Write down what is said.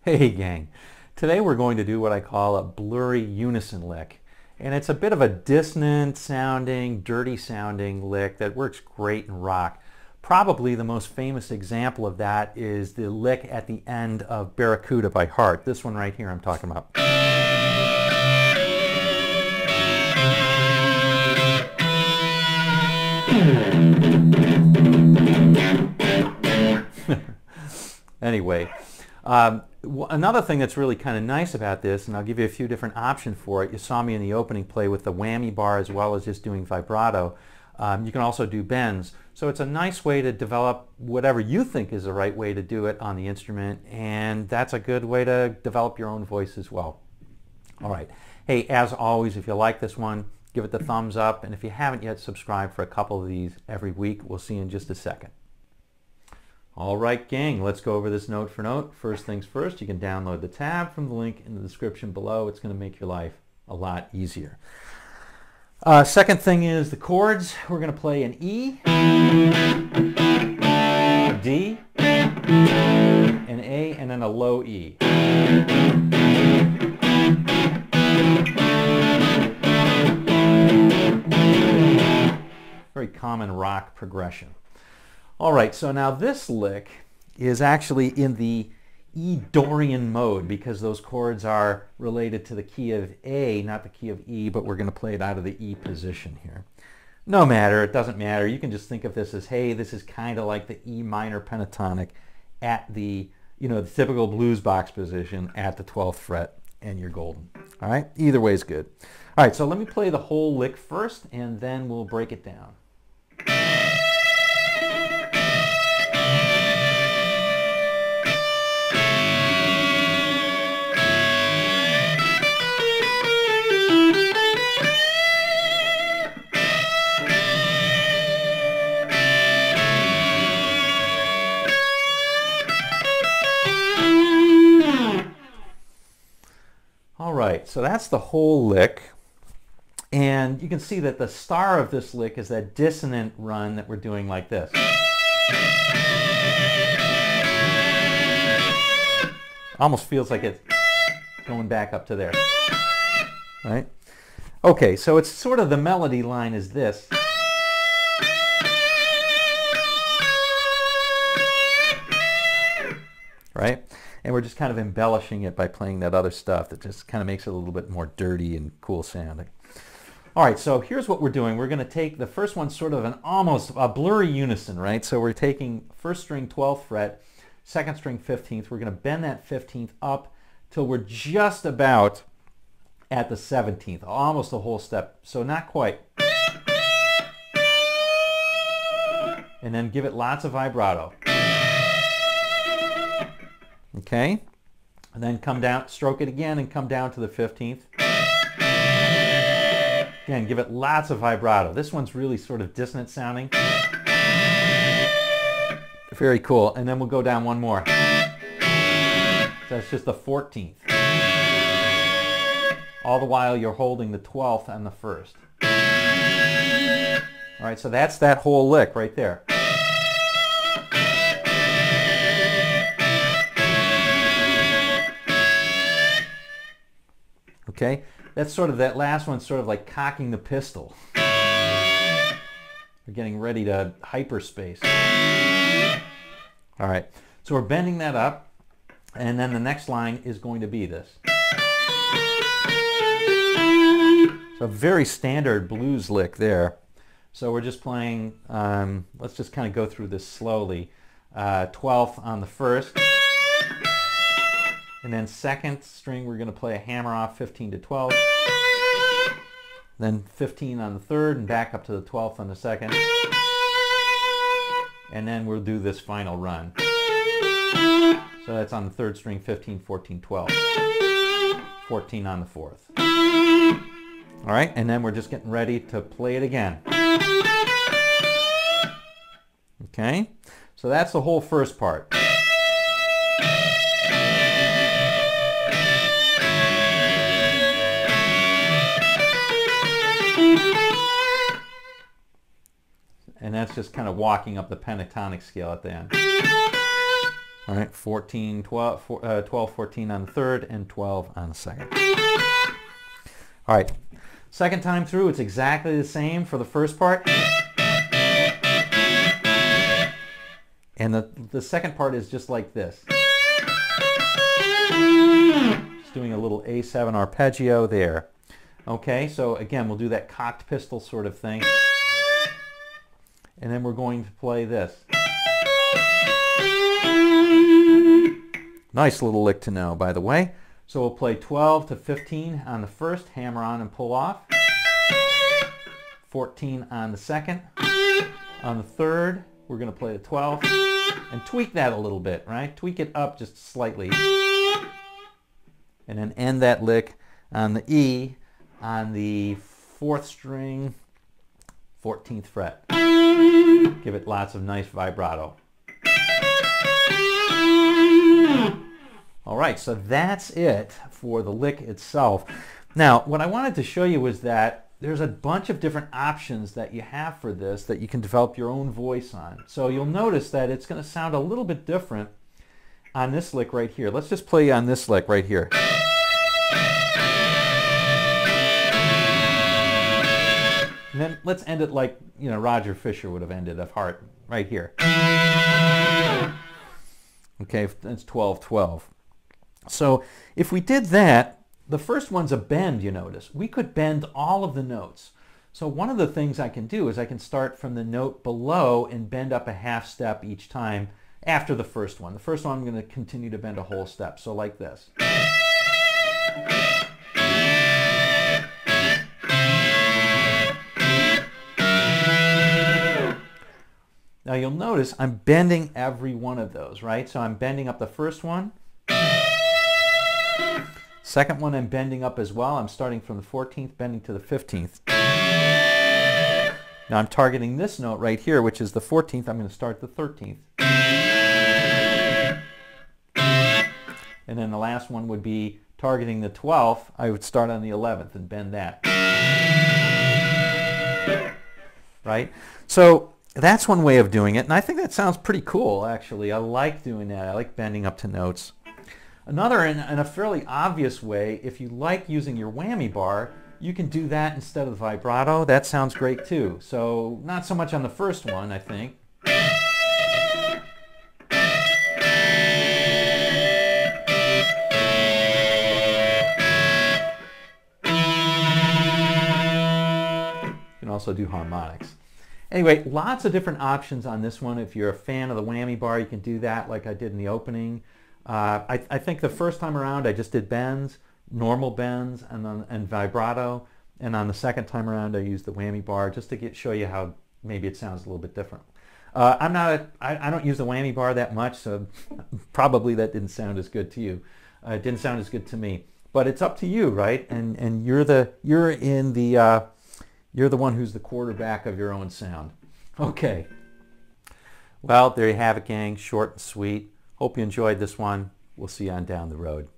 Hey gang, today we're going to do what I call a blurry unison lick. And it's a bit of a dissonant sounding, dirty sounding lick that works great in rock. Probably the most famous example of that is the lick at the end of Barracuda by Heart. This one right here I'm talking about. Anyway, another thing that's really kind of nice about this, and I'll give you a few different options for it. You saw me in the opening play with the whammy bar as well as just doing vibrato. You can also do bends. So it's a nice way to develop whatever you think is the right way to do it on the instrument, and that's a good way to develop your own voice as well. All right. Hey, as always, if you like this one, give it the thumbs up, and if you haven't yet, subscribe for a couple of these every week. We'll see you in just a second. All right, gang, let's go over this note for note. First things first, you can download the tab from the link in the description below. It's going to make your life a lot easier. Second thing is the chords. We're going to play an E, a D, an A, and then a low E. Very common rock progression. All right, so now this lick is actually in the E Dorian mode because those chords are related to the key of A, not the key of E, but we're going to play it out of the E position here. No matter, it doesn't matter. You can just think of this as, hey, this is kind of like the E minor pentatonic at the, the typical blues box position at the 12th fret, and you're golden. All right, either way is good. All right, so let me play the whole lick first, and then we'll break it down. All right, so that's the whole lick, and you can see that the star of this lick is that dissonant run that we're doing like this. Almost feels like it's going back up to there, right? Okay, so it's sort of the melody line is this. Right? And we're just kind of embellishing it by playing that other stuff that just kind of makes it a little bit more dirty and cool sounding. All right, so here's what we're doing. We're going to take the first one sort of almost a blurry unison, right? So we're taking first string 12th fret, second string 15th. We're going to bend that 15th up till we're just about at the 17th, almost a whole step. So not quite. And then give it lots of vibrato. Okay, and then come down, stroke it again and come down to the 15th. Again, give it lots of vibrato. This one's really sort of dissonant sounding. Very cool. And then we'll go down one more. So that's just the 14th. All the while you're holding the 12th and the 1st. All right, so that's that whole lick right there. Okay, that's sort of, that last one's sort of like cocking the pistol. We're getting ready to hyperspace. All right, so we're bending that up, and then the next line is going to be this. So a very standard blues lick there. So we're just playing, let's just kind of go through this slowly. 12th on the 1st. And then second string, we're going to play a hammer off 15 to 12. Then 15 on the 3rd and back up to the 12th on the 2nd. And then we'll do this final run. So that's on the 3rd string, 15, 14, 12. 14 on the 4th. All right, and then we're just getting ready to play it again. Okay, so that's the whole first part. And that's just kind of walking up the pentatonic scale at the end. All right, 14, 12, 12, 14 on the third, and 12 on the second. All right, second time through, it's exactly the same for the first part. And the second part is just like this. Just doing a little A7 arpeggio there. Okay, so again, we'll do that cocked pistol sort of thing. And then we're going to play this. Nice little lick to know, by the way. So we'll play 12 to 15 on the first, hammer on and pull off. 14 on the second. On the third, we're going to play the 12 and tweak that a little bit, right? Tweak it up just slightly. And then end that lick on the E on the 4th string, 14th fret. Give it lots of nice vibrato. All right, so that's it for the lick itself. Now, what I wanted to show you was that there's a bunch of different options that you have for this that you can develop your own voice on. So you'll notice that it's going to sound a little bit different on this lick right here. Let's just play on this lick right here. And then let's end it like, you know, Roger Fisher would have ended of Heart, right here. Okay, that's 12-12. So if we did that, the first one's a bend, you notice. We could bend all of the notes. So one of the things I can do is I can start from the note below and bend up a half step each time after the first one. The first one I'm going to continue to bend a whole step, so like this. Now you'll notice I'm bending every one of those, right? So I'm bending up the first one. Second one I'm bending up as well. I'm starting from the 14th, bending to the 15th. Now I'm targeting this note right here, which is the 14th. I'm going to start the 13th. And then the last one would be targeting the 12th. I would start on the 11th and bend that. Right? So that's one way of doing it, and I think that sounds pretty cool, actually. I like doing that. I like bending up to notes. Another, in a fairly obvious way, if you like using your whammy bar, you can do that instead of the vibrato. That sounds great too. So not so much on the first one, I think. You can also do harmonics. Anyway, lots of different options on this one. If you're a fan of the whammy bar, you can do that like I did in the opening. I think the first time around I just did bends, normal bends, and vibrato. And on the second time around I used the whammy bar just to show you how maybe it sounds a little bit different. I don't use the whammy bar that much, so probably that didn't sound as good to you. It didn't sound as good to me. But it's up to you, right? And you're the one who's the quarterback of your own sound. Okay. Well, there you have it, gang. Short and sweet. Hope you enjoyed this one. We'll see you on down the road.